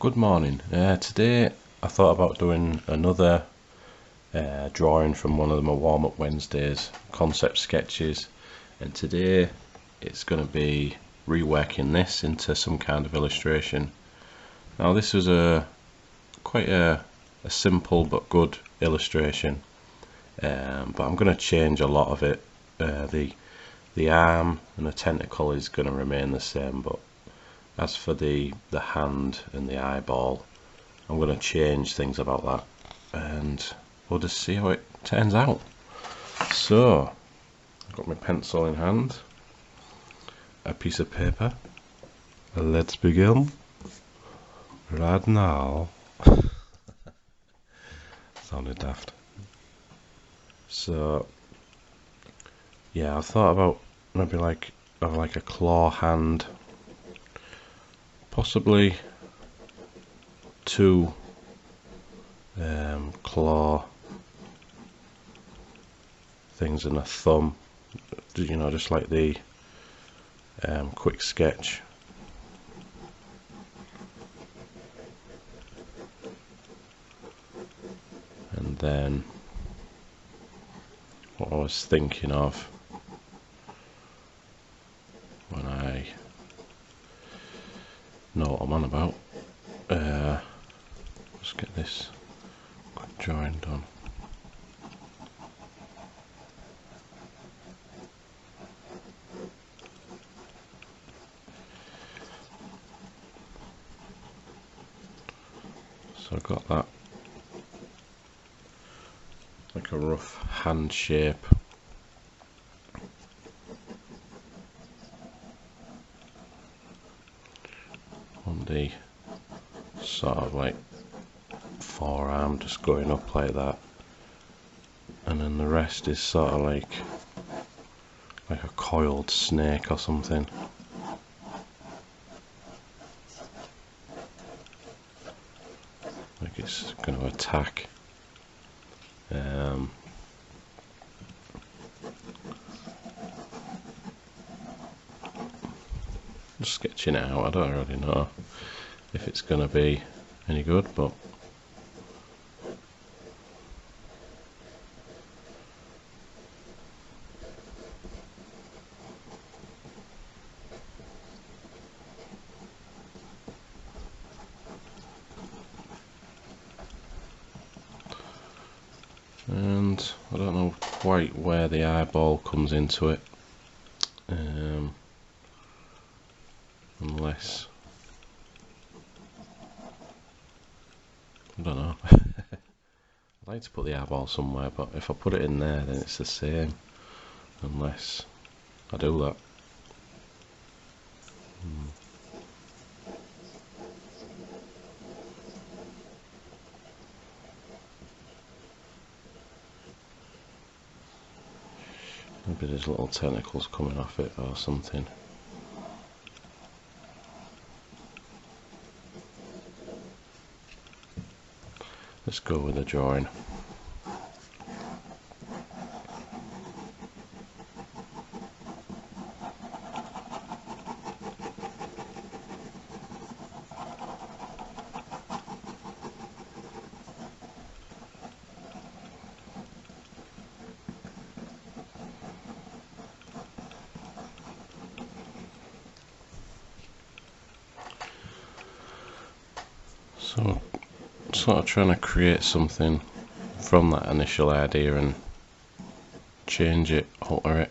Good morning. Today I thought about doing another drawing from one of my warm-up Wednesdays, concept sketches, and today it's going to be reworking this into some kind of illustration. Now this was quite a simple but good illustration, but I'm going to change a lot of it. The arm and the tentacle is going to remain the same, but as for the hand and the eyeball, I'm going to change things about that, and we'll just see how it turns out. So I've got my pencil in hand, a piece of paper. Let's begin right now. Sounded daft. So yeah, I thought about maybe like a claw hand, possibly two claw things and a thumb, you know, just like the quick sketch. And then what I was thinking of when I know what I'm on about, let's get this quick drawing done. So I've got that, like a rough hand shape. On the sort of like forearm, just going up like that, and then the rest is sort of like a coiled snake or something. Like it's going to attack. Just sketching it out. I don't really know if it's going to be any good, but and I don't know quite where the eyeball comes into it, unless, I don't know. I'd like to put the eyeball somewhere, but if I put it in there then it's the same, unless I do that. Maybe there's little tentacles coming off it or something. Let's go with the drawing. So sort of trying to create something from that initial idea and change it, alter it,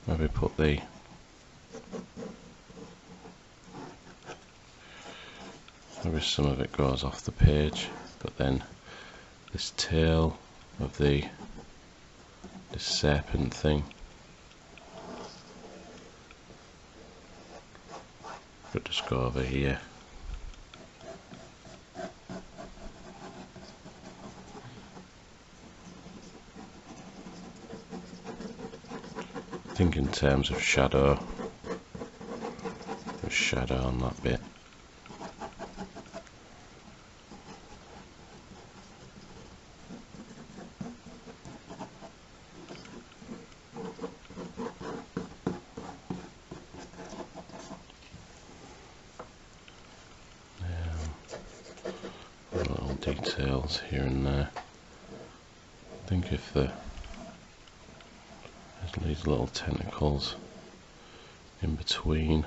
maybe put maybe some of it goes off the page, but then this tail of this serpent thing could just go over here. I think in terms of shadow, there's shadow on that bit. details here and there. I think if there's these little tentacles in between,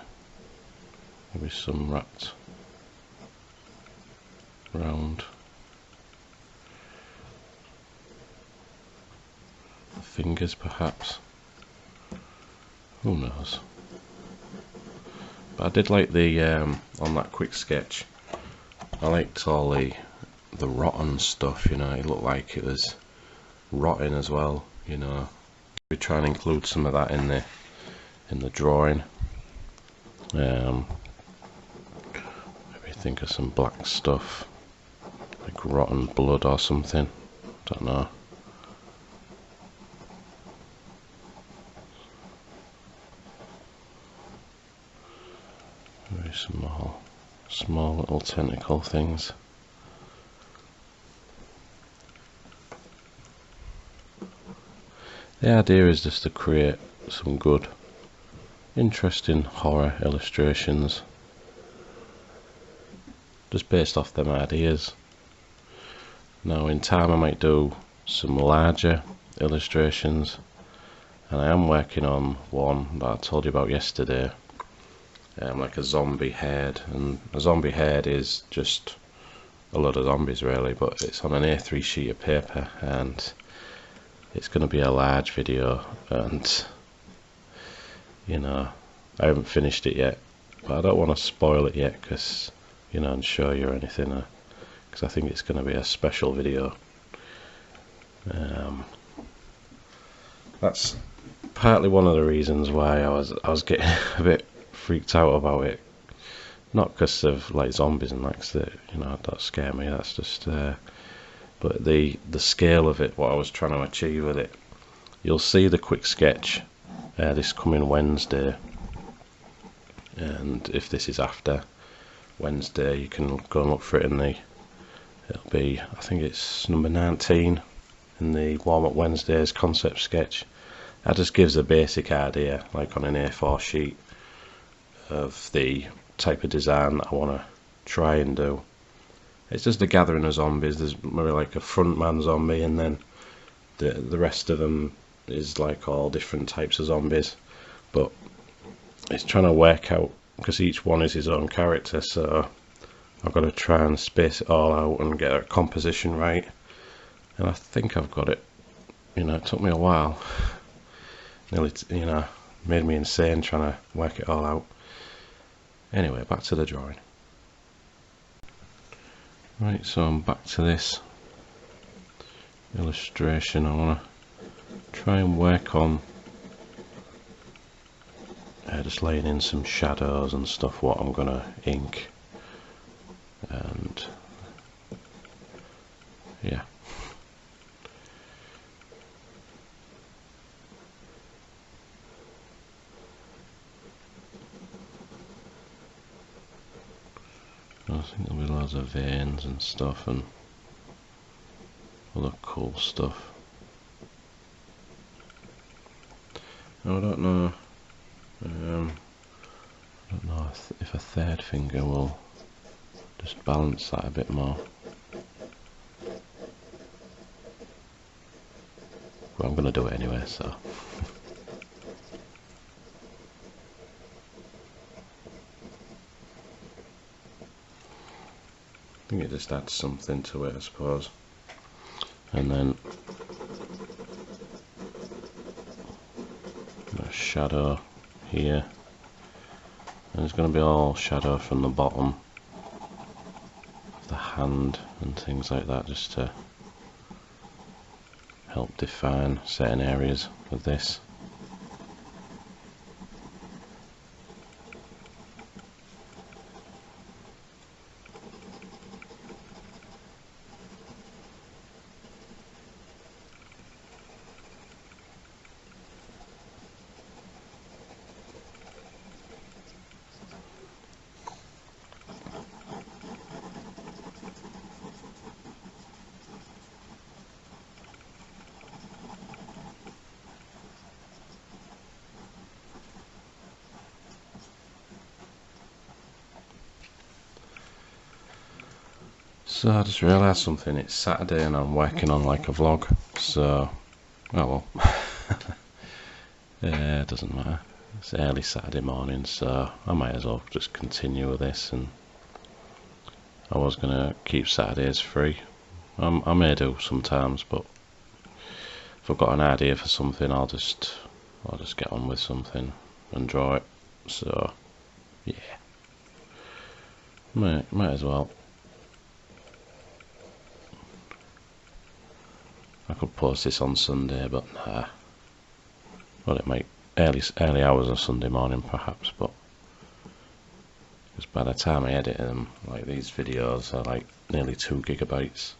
maybe some wrapped round the fingers perhaps, who knows. But I did like the on that quick sketch, I liked all the rotten stuff, you know. It looked like it was rotting as well, you know. We try and include some of that in the drawing. Maybe think of some black stuff like rotten blood or something, don't know. Very small little tentacle things. The idea is just to create some good, interesting horror illustrations, just based off them ideas. Now in time I might do some larger illustrations, and I am working on one that I told you about yesterday, like a zombie head. And a zombie head is just a lot of zombies really, but it's on an A3 sheet of paper, and it's going to be a large video, and you know, I haven't finished it yet, but I don't want to spoil it yet, because you know, and show you or anything, because I think it's going to be a special video. That's partly one of the reasons why I was getting a bit freaked out about it. Not because of like zombies and that, 'cause you know, that scare me. That's just but the scale of it, what I was trying to achieve with it. You'll see the quick sketch this coming Wednesday, and if this is after Wednesday, you can go and look for it in the, it'll be, I think it's number 19 in the Warm Up Wednesdays concept sketch. That just gives a basic idea, like on an A4 sheet, of the type of design that I want to try and do. It's just a gathering of zombies. There's maybe like a front man zombie, and then the rest of them is like all different types of zombies. But it's trying to work out, because each one is his own character, so I've got to try and space it all out and get a composition right. And I think I've got it. You know, it took me a while. Nearly, you know, made me insane trying to work it all out. Anyway, back to the drawing. Right, so I'm back to this illustration. I want to try and work on just laying in some shadows and stuff, what I'm going to ink, and yeah. I think there'll be loads of veins and stuff and other cool stuff. Now, I don't know if a third finger will just balance that a bit more. But I'm going to do it anyway, so. I think it just adds something to it, I suppose. And then a shadow here, and it's going to be all shadow from the bottom of the hand and things like that, just to help define certain areas of this. So I just realised something, it's Saturday and I'm working on like a vlog, so, oh well, it doesn't matter, it's early Saturday morning, so I might as well just continue with this. And I was going to keep Saturdays free, I may do sometimes, but if I've got an idea for something I'll just get on with something and draw it, so yeah, might as well. I could post this on Sunday, but nah. Well, it might early hours of Sunday morning perhaps, but because by the time I edit them, like these videos are like nearly 2 gigabytes.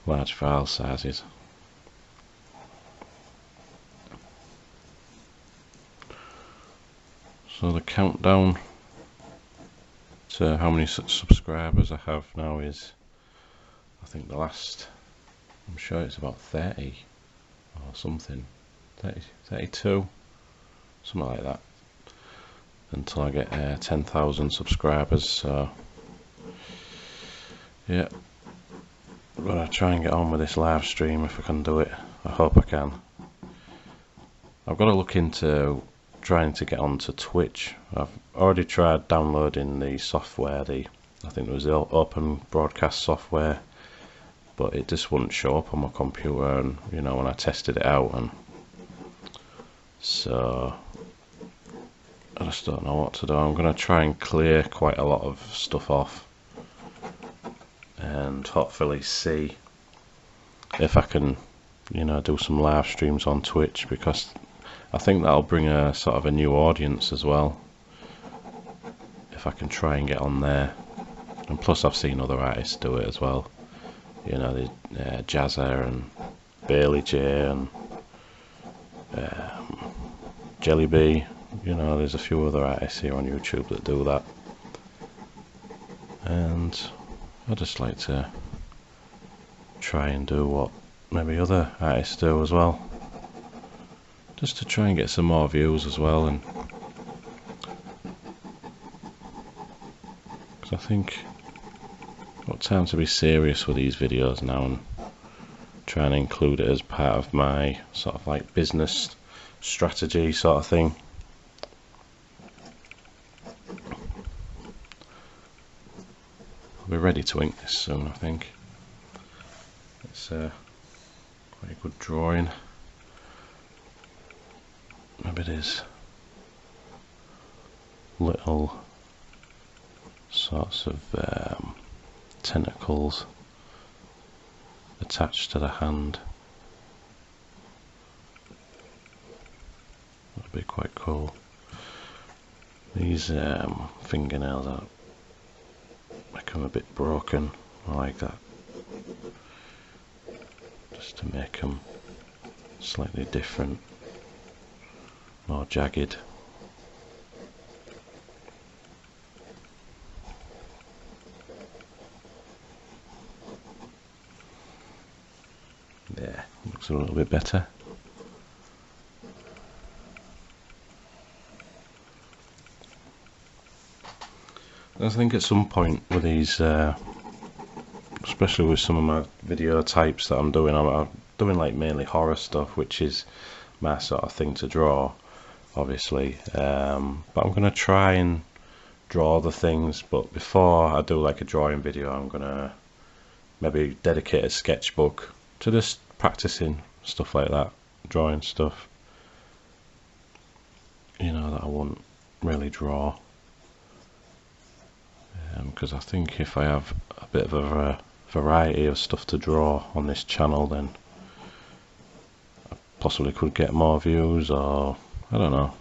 Large file sizes. So the countdown to how many subscribers I have now is, I think the last, I'm sure it's about 30 or something, 30, 32, something like that, until I get 10,000 subscribers. So yeah, I'm gonna try and get on with this live stream if I can do it. I hope I can. I've got to look into trying to get onto Twitch. I've already tried downloading the software, I think it was the open broadcast software, but it just wouldn't show up on my computer, and you know, when I tested it out, and so I just don't know what to do. I'm going to try and clear quite a lot of stuff off and hopefully see if I can, you know, do some live streams on Twitch, because I think that'll bring a sort of a new audience as well, if I can try and get on there. And plus I've seen other artists do it as well, you know, the Jazza and Bailey J and Jelly Bee, you know, there's a few other artists here on YouTube that do that, and I just like to try and do what maybe other artists do as well, just to try and get some more views as well. And because I think I've got time to be serious with these videos now and try and include it as part of my sort of like business strategy sort of thing. I'll be ready to ink this soon, I think. It's quite a good drawing. Maybe there's little sorts of tentacles attached to the hand. That'd be quite cool. These fingernails are become a bit broken. I like that, just to make them slightly different, more jagged. Yeah, looks a little bit better. I think at some point with these, especially with some of my video types that I'm doing like mainly horror stuff, which is my sort of thing to draw, obviously. But I'm going to try and draw the things, but before I do like a drawing video, I'm going to maybe dedicate a sketchbook to just practicing stuff like that, drawing stuff, you know, that I wouldn't really draw. Because I think if I have a bit of a variety of stuff to draw on this channel, then I possibly could get more views, or I don't know.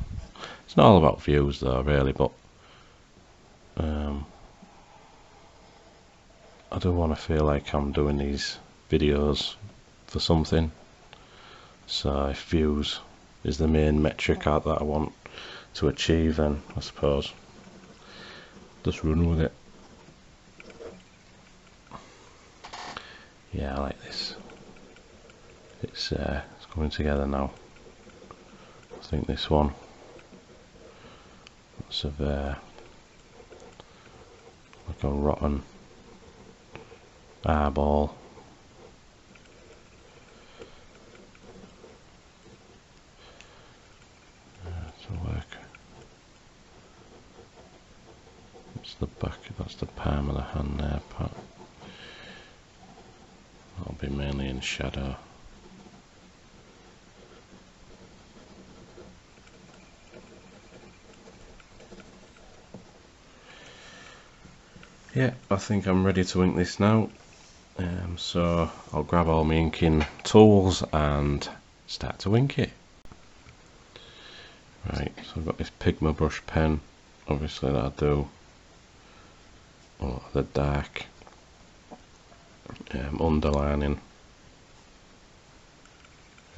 It's not all about views though, really, but I do want to feel like I'm doing these videos for something. So if views is the main metric that I want to achieve, then I suppose just run with it. Yeah, I like this. It's coming together now. I think this one, lots of like a rotten eyeball. To work. It's the back, that's the palm of the hand there, but that'll be mainly in shadow. Yeah, I think I'm ready to ink this now. So I'll grab all my inking tools and start to ink it. Right, so I've got this Pigma brush pen, obviously that'll do a lot of the dark underlining,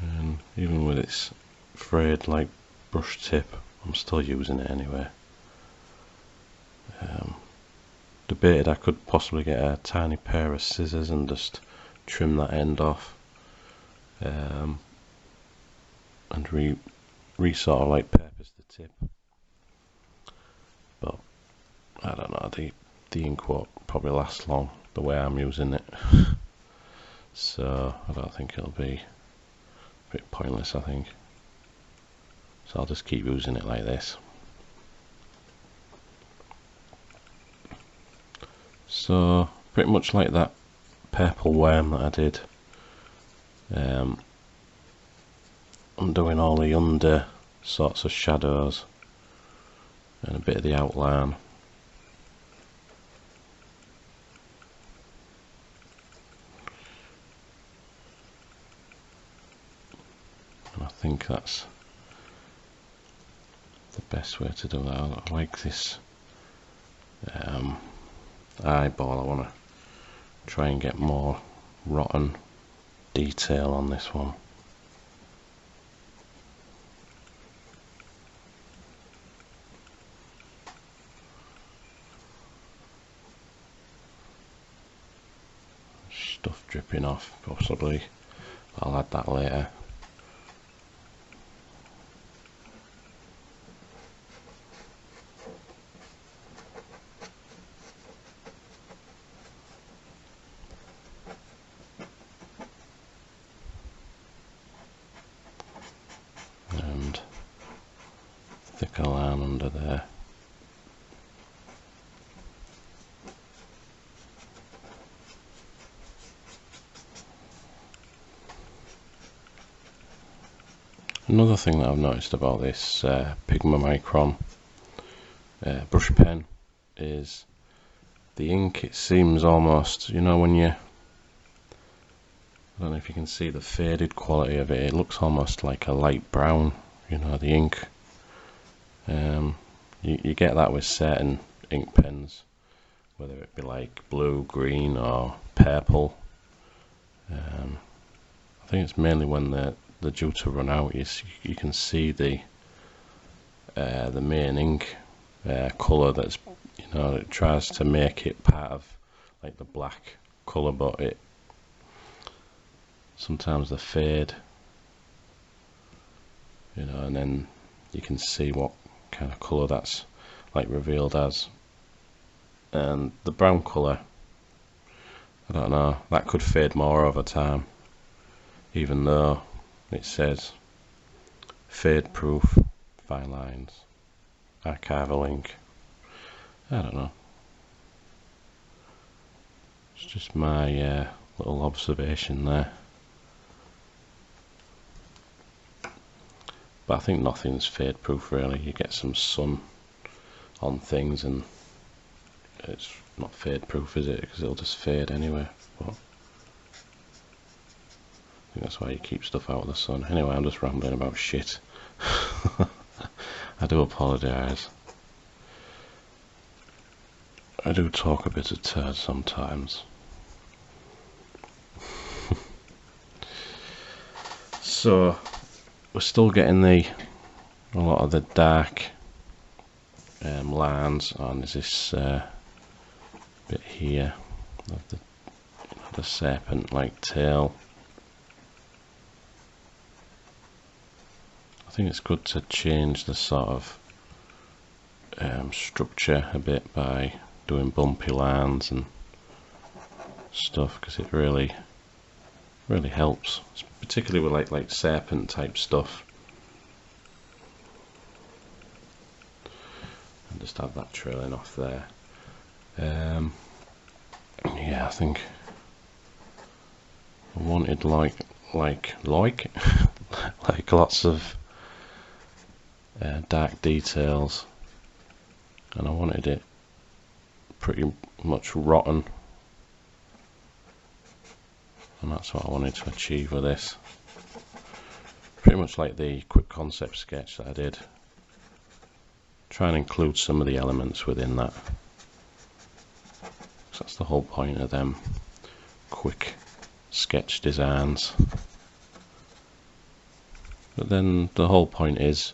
and even with its frayed like brush tip, I'm still using it anyway. Debated I could possibly get a tiny pair of scissors and just trim that end off, and sort of like purpose the tip, but I don't know, the ink won't probably last long the way I'm using it. So I don't think it'll be a bit pointless, I think. So I'll just keep using it like this. So pretty much like that purple worm that I did, I'm doing all the under sorts of shadows and a bit of the outline. And I think that's the best way to do that. I like this eyeball. I want to try and get more rotten detail on this one. Stuff dripping off possibly, but I'll add that later. And thicker line under there. Another thing that I've noticed about this Pigma Micron brush pen is the ink. It seems almost, you know, when you, I don't know if you can see the faded quality of it, it looks almost like a light brown, you know, the ink. You get that with certain ink pens, whether it be like blue, green or purple. I think it's mainly when they're due to run out, you can see the main ink colour that's, you know, it tries to make it part of like the black colour, but it sometimes they fade, you know, and then you can see what kind of colour that's like revealed as. And the brown colour, I don't know, that could fade more over time, even though it says fade proof, fine lines, archival ink. I don't know, it's just my little observation there. But I think nothing's fade proof really. You get some sun on things and it's not fade proof, is it? Because it'll just fade anyway. But I think that's why you keep stuff out of the sun. Anyway, I'm just rambling about shit. I do apologise. I do talk a bit of turd sometimes. So we're still getting a lot of the dark lines on. There's this bit here of the serpent-like tail. I think it's good to change the sort of structure a bit by doing bumpy lines and stuff, because it really helps, particularly with like serpent type stuff. And just have that trailing off there. Yeah, I think I wanted like like lots of dark details, and I wanted it pretty much rotten, and that's what I wanted to achieve with this. Pretty much like the quick concept sketch that I did. Try and include some of the elements within that. So that's the whole point of them quick sketch designs. But then the whole point is,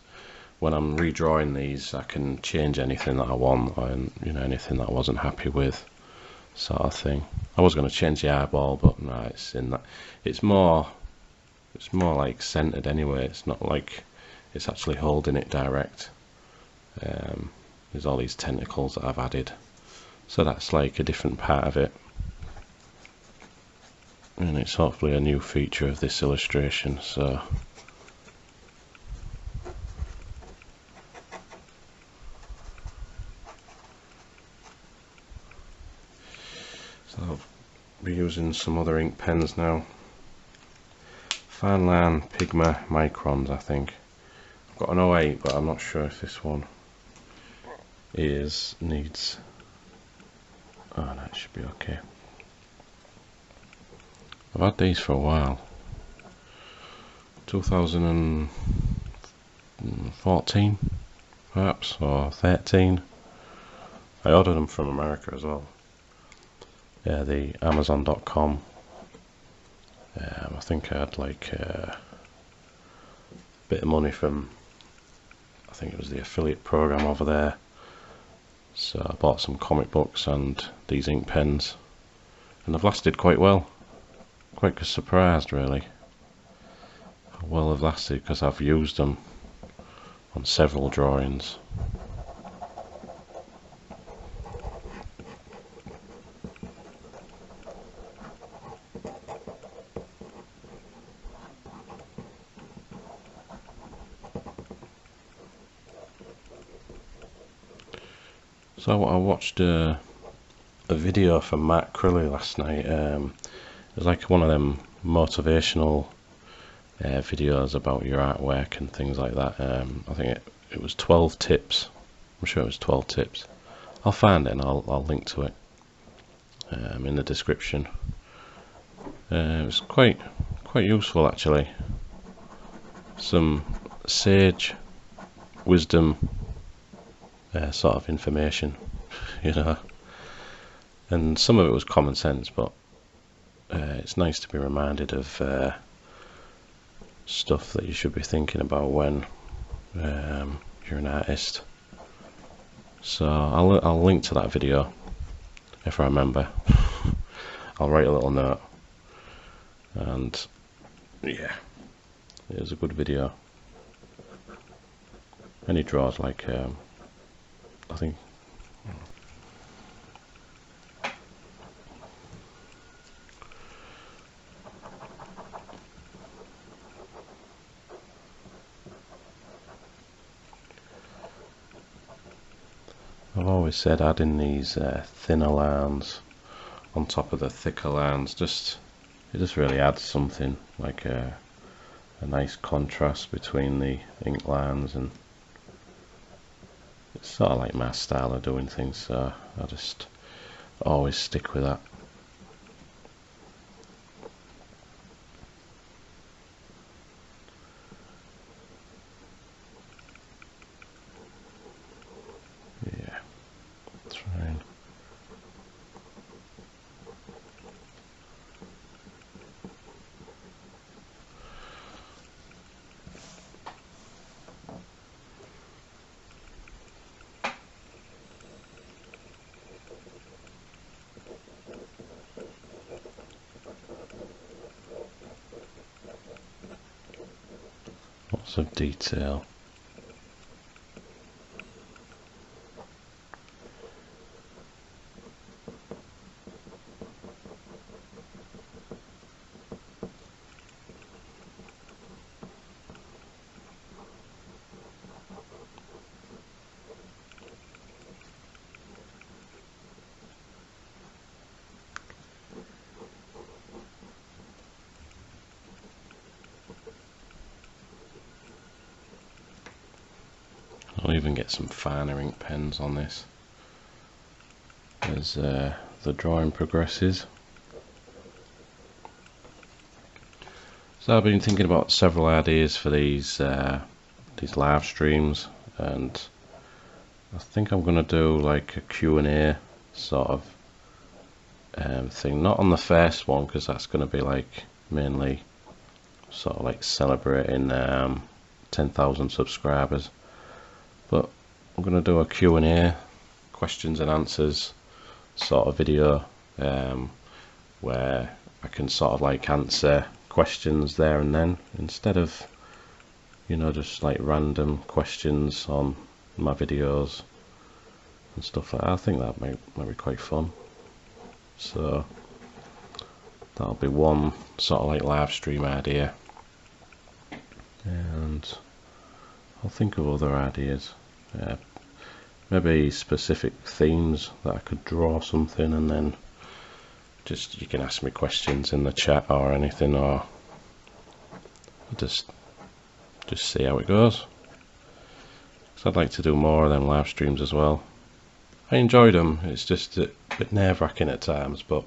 when I'm redrawing these, I can change anything that I want, and you know, anything that I wasn't happy with, sort of thing. I was going to change the eyeball, but no, it's in that. It's more like centered anyway. It's not like it's actually holding it direct. There's all these tentacles that I've added, so that's like a different part of it, and it's hopefully a new feature of this illustration. So I'll be using some other ink pens now. Fine line Pigma Microns, I think. I've got an 08, but I'm not sure if this one needs. Oh no, it should be okay. I've had these for a while. 2014 perhaps, or 13. I ordered them from America as well. Yeah, the Amazon.com. I think I had like a bit of money from, I think it was the affiliate program over there. So I bought some comic books and these ink pens, and they've lasted quite well. Quite surprised really how well they've lasted, because I've used them on several drawings. So I watched a video from Matt Crilley last night. It was like one of them motivational videos about your artwork and things like that. I think it was 12 tips. I'm sure it was 12 tips. I'll find it and I'll link to it in the description. It was quite useful actually. Some sage wisdom sort of information, you know, and some of it was common sense, but it's nice to be reminded of stuff that you should be thinking about when you're an artist. So I'll link to that video if I remember. I'll write a little note, and yeah, it was a good video. And he draws like I think I've always said adding these thinner lines on top of the thicker lines, it just really adds something, like a nice contrast between the ink lines, and it's sort of like my style of doing things, so I just always stick with that. Yeah, that's fine. Lots of detail. even get some finer ink pens on this as the drawing progresses. So I've been thinking about several ideas for these live streams, and I think I'm going to do like a Q&A sort of thing, not on the first one because that's going to be like mainly sort of like celebrating 10,000 subscribers, but I'm going to do a Q&A, questions and answers sort of video, where I can sort of like answer questions there and then, instead of, you know, just like random questions on my videos and stuff like that. I think that might be quite fun. So that'll be one sort of like live stream idea, and I'll think of other ideas, maybe specific themes that I could draw something, and then just you can ask me questions in the chat or anything, or just see how it goes. So I'd like to do more of them live streams as well. I enjoyed them. It's just a bit nerve-wracking at times, but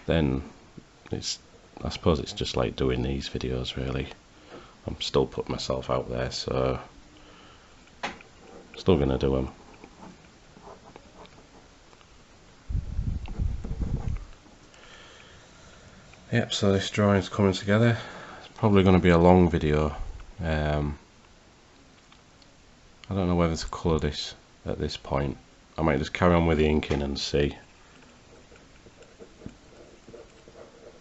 then I suppose it's just like doing these videos really. I'm still putting myself out there, so still gonna do them. Yep, so this drawing's coming together. It's probably going to be a long video. I don't know whether to colour this at this point. I might just carry on with the inking and see.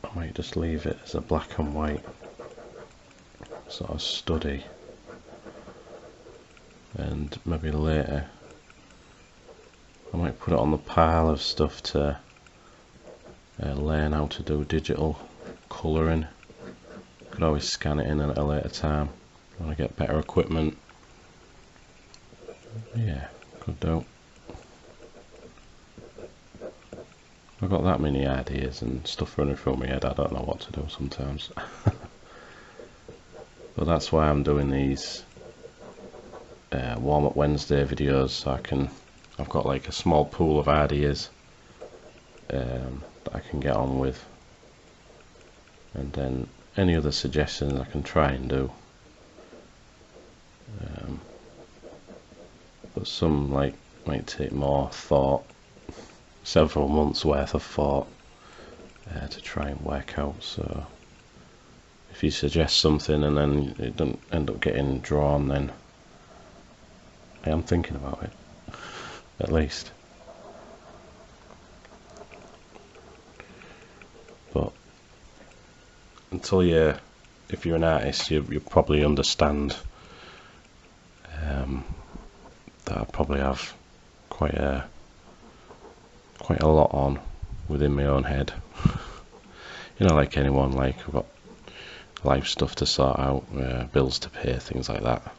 I might just leave it as a black and white sort of study, and maybe later I might put it on the pile of stuff to learn how to do digital colouring. Could always scan it in at a later time when I get better equipment. Yeah, could do. I've got that many ideas and stuff running through my head, I don't know what to do sometimes. But that's why I'm doing these warm-up Wednesday videos, so I've got like a small pool of ideas that I can get on with, and then any other suggestions I can try and do. But some like might take more thought, several months worth of thought to try and work out. So if you suggest something and then it doesn't end up getting drawn, then I am thinking about it, at least. But until if you're an artist, you probably understand that I probably have quite a lot on within my own head. You know, like anyone, like I've got life stuff to sort out, bills to pay, things like that.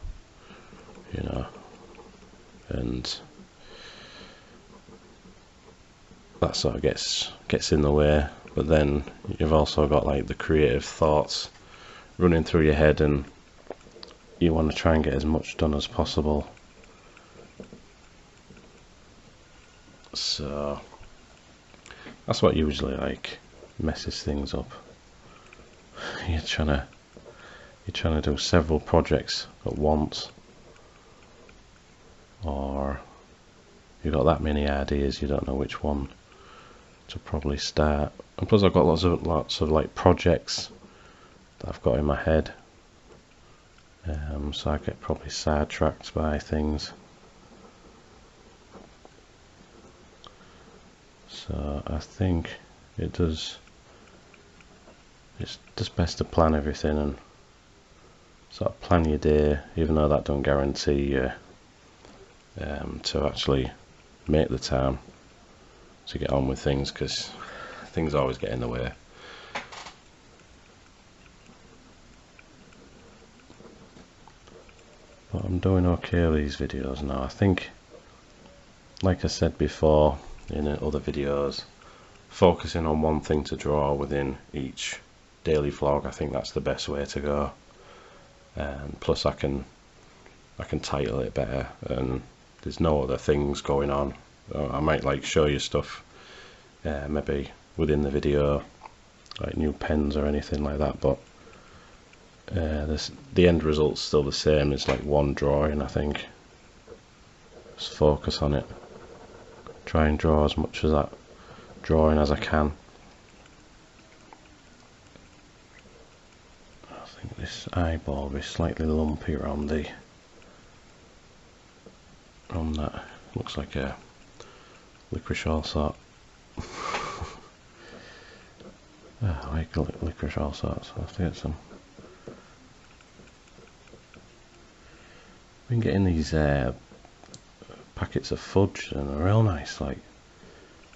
You know, and that sort of gets in the way. But then you've also got like the creative thoughts running through your head, and you want to try and get as much done as possible. So that's what usually like messes things up. You're trying to do several projects at once, or you've got that many ideas you don't know which one to probably start. And plus I've got lots of like projects that I've got in my head, so I get probably sidetracked by things. So I think it's just best to plan everything and sort of plan your day, even though that don't guarantee you to actually make the time to get on with things, because things always get in the way. But I'm doing okay with these videos now. I think, like I said before in other videos, focusing on one thing to draw within each daily vlog, I think that's the best way to go. And plus I can I can title it better, and there's no other things going on. I might like show you stuff maybe within the video, like new pens or anything like that, but the end result's still the same. It's like one drawing, I think. Just focus on it, try and draw as much of that drawing as I can. I think this eyeball will be slightly lumpy around that. Looks like a licorice allsort. I like licorice allsorts, so I'll have to get some. Been getting these packets of fudge, and they're real nice, like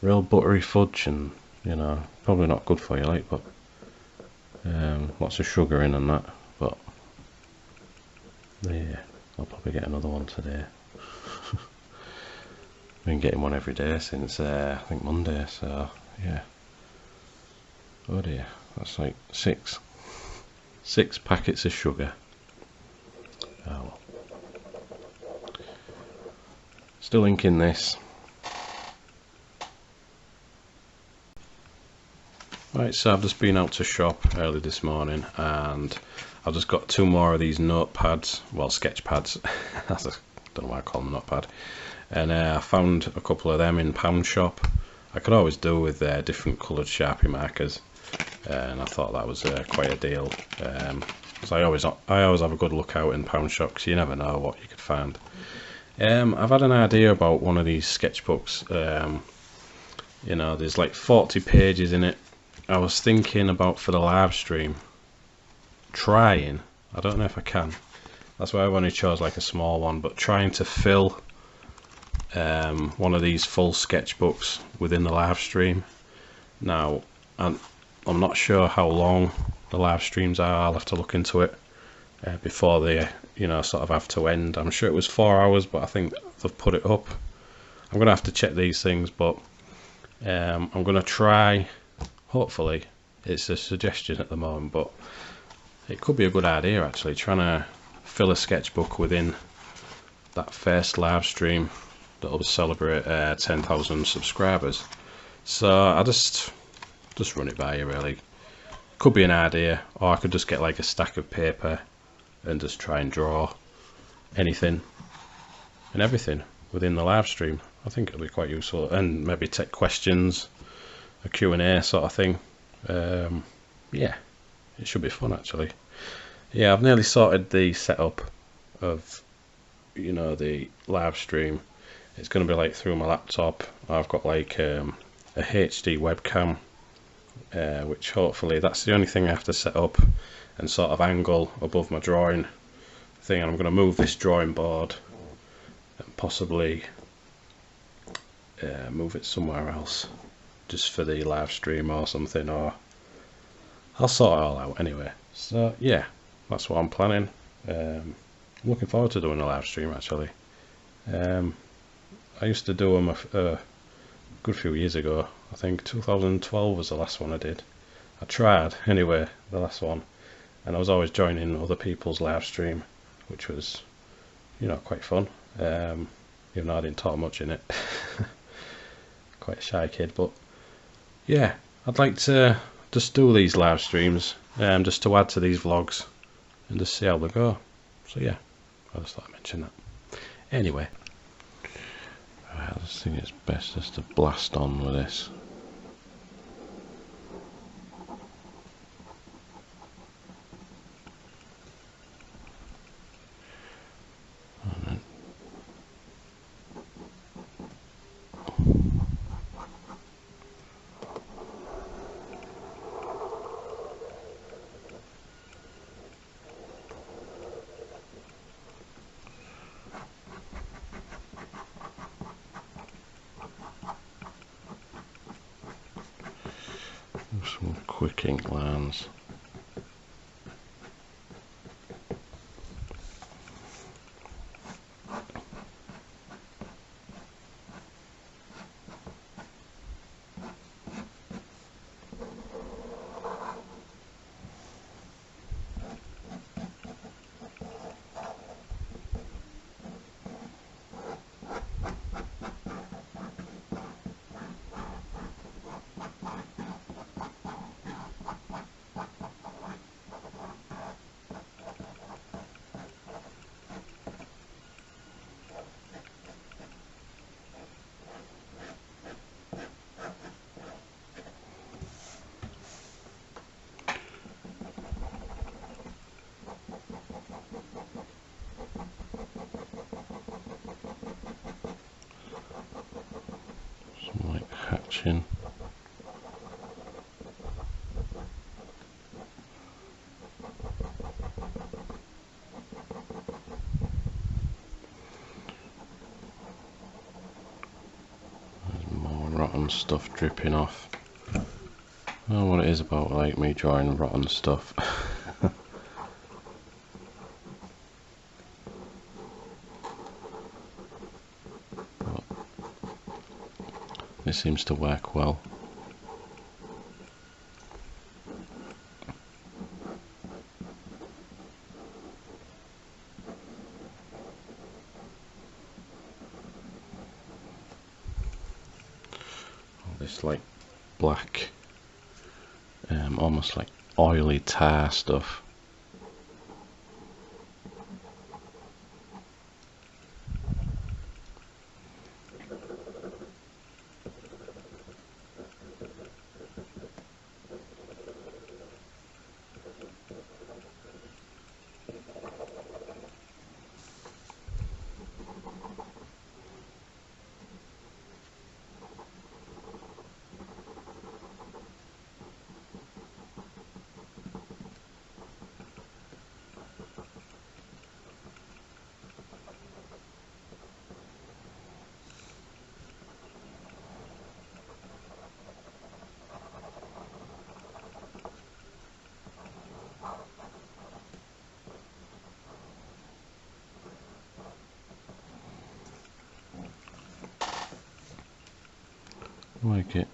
real buttery fudge, and you know, probably not good for you, like, but lots of sugar in and that, but yeah, I'll probably get another one today. Been getting one every day since I think Monday, so yeah. Oh dear, that's like six packets of sugar. Oh well. Still inking this. Right, so I've just been out to shop early this morning, and I've just got 2 more of these notepads, well, sketch pads. I don't know why I call them notepad. And I found a couple of them in Pound Shop. I could always do with different coloured Sharpie markers, and I thought that was quite a deal. So I always have a good look out in Pound Shop, because you never know what you could find. I've had an idea about one of these sketchbooks. You know, there's like 40 pages in it. I was thinking about, for the live stream, trying, I don't know if I can, that's why I've only chose like a small one, but trying to fill one of these full sketchbooks within the live stream. Now, I'm not sure how long the live streams are. I'll have to look into it before they, you know, sort of have to end. I'm sure it was 4 hours, but I think they've put it up. I'm gonna have to check these things, but I'm gonna try. Hopefully, it's a suggestion at the moment, but it could be a good idea actually, trying to fill a sketchbook within that first live stream that'll celebrate 10,000 subscribers. So I just run it by you really. Could be an idea, or I could just get like a stack of paper and just try and draw anything and everything within the live stream. I think it'll be quite useful, and maybe take questions, a Q&A sort of thing. Yeah, it should be fun actually. Yeah, I've nearly sorted the setup of, you know, the live stream. It's going to be like through my laptop. I've got like a HD webcam, which hopefully, that's the only thing I have to set up and sort of angle above my drawing thing. And I'm going to move this drawing board and possibly move it somewhere else, just for the live stream or something, or I'll sort it all out anyway. So yeah, that's what I'm planning. I'm looking forward to doing a live stream actually. I used to do them a good few years ago. I think 2012 was the last one I did. I tried anyway, the last one, and I was always joining other people's live stream, which was, you know, quite fun. Even though I didn't talk much in it. Quite a shy kid, but yeah, I'd like to just do these live streams just to add to these vlogs and just see how they go. So yeah, I just thought I'd mention that. Anyway, I just think it's best just to blast on with this. Some quick ink lines. watching. There's more rotten stuff dripping off. I don't know what it is about like me drawing rotten stuff. It seems to work well. All this like black, almost like oily tar stuff. I like it.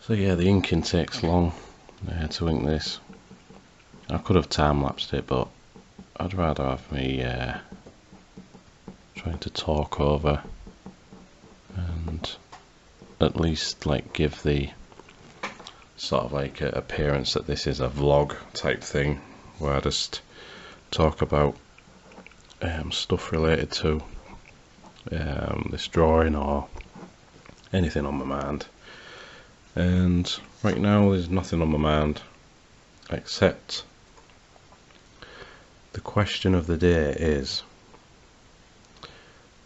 So yeah, the inking takes long to ink this. I could have time-lapsed it, but I'd rather have me trying to talk over and at least like give the sort of like appearance that this is a vlog type thing, where I just talk about stuff related to this drawing or anything on my mind. And right now there's nothing on my mind except the question of the day is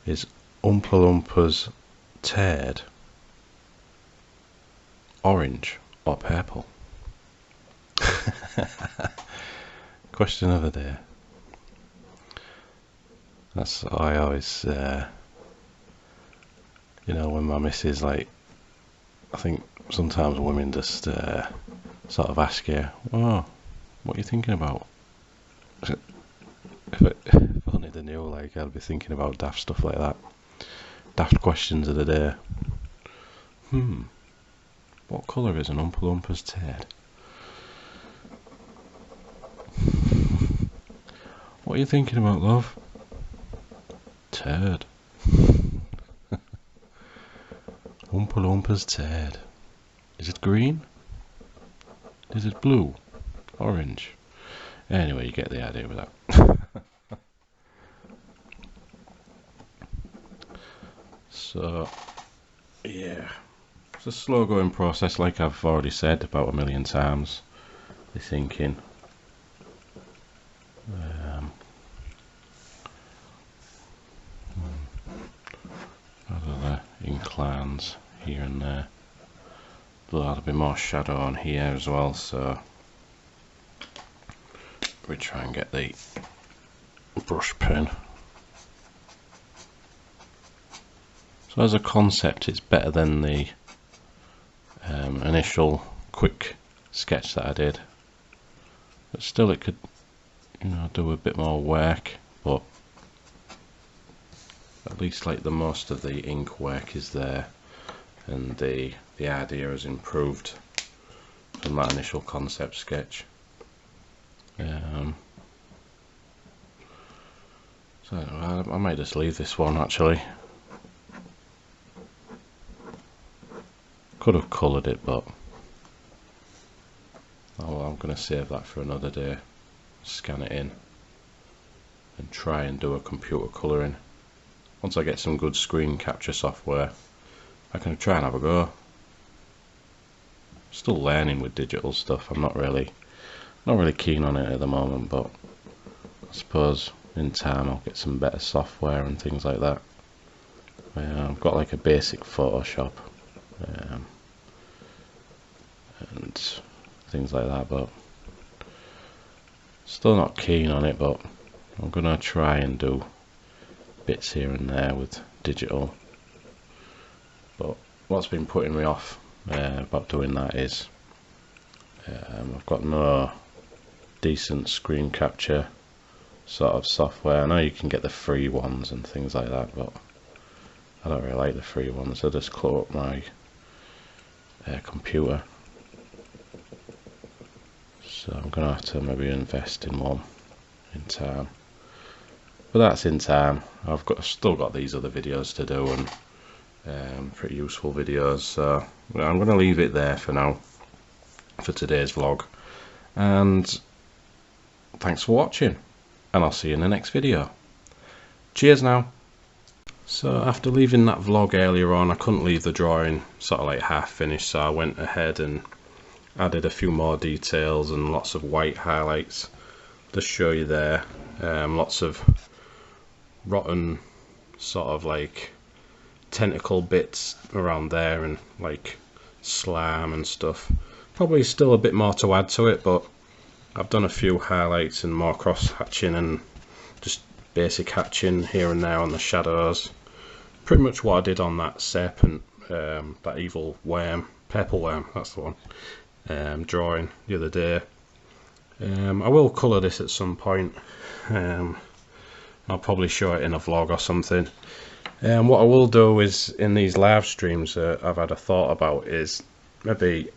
Oompa Loompa's turd orange or purple? Question of the day. That's what I always, you know, when my missus, like, I think sometimes women just sort of ask you, oh, what are you thinking about? If only they knew, like, I'd be thinking about daft stuff like that. Daft questions of the day. What colour is an Oompa Loompa's turd? What are you thinking about, love? Turd. Oompa Loompa's turd. Is it green? Is it blue? Orange? Anyway, you get the idea with that. So, yeah. It's a slow going process, like I've already said about a million times. This inking. Other ink lines here and there. There'll be more shadow on here as well, so we try and get the brush pen. So as a concept, it's better than the initial quick sketch that I did, but still it could, you know, do a bit more work, but at least like the most of the ink work is there, and the idea has improved from that initial concept sketch. So I might just leave this one actually. Could have coloured it, but I'm going to save that for another day. Scan it in. and try and do a computer colouring. Once I get some good screen capture software, I can try and have a go. Still learning with digital stuff. I'm not really keen on it at the moment, but I suppose in time I'll get some better software and things like that. I've got like a basic Photoshop and things like that, but still not keen on it. But I'm gonna try and do bits here and there with digital. But what's been putting me off about doing that is I've got no decent screen capture sort of software. I know you can get the free ones and things like that, but I don't really like the free ones. I just clutter up my computer, so I'm gonna have to maybe invest in one in time. But that's in time. I've still got these other videos to do, and pretty useful videos, so I'm going to leave it there for now for today's vlog, and thanks for watching, and I'll see you in the next video. Cheers now. So after leaving that vlog earlier on, I couldn't leave the drawing sort of like half finished, so I went ahead and added a few more details and lots of white highlights. Just show you there, lots of rotten sort of like tentacle bits around there and like slime and stuff. Probably still a bit more to add to it, but I've done a few highlights and more cross hatching and just basic hatching here and there on the shadows. Pretty much what I did on that serpent, that evil worm, purple worm, that's the one, drawing the other day. I will colour this at some point. I'll probably show it in a vlog or something. What I will do is in these live streams I've had a thought about is maybe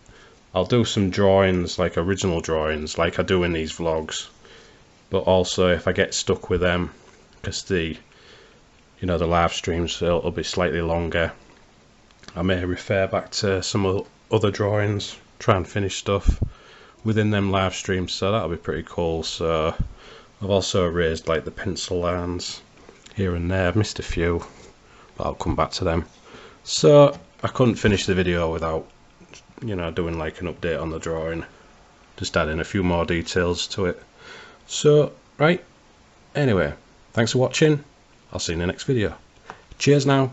I'll do some drawings, like original drawings like I do in these vlogs, but also if I get stuck with them, because the live streams will be slightly longer, I may refer back to some other drawings, try and finish stuff within them live streams, so that'll be pretty cool. So I've also erased like the pencil lines here and there. I've missed a few, but I'll come back to them. So I couldn't finish the video without doing like an update on the drawing, just adding a few more details to it. So right, anyway, thanks for watching. I'll see you in the next video. Cheers now.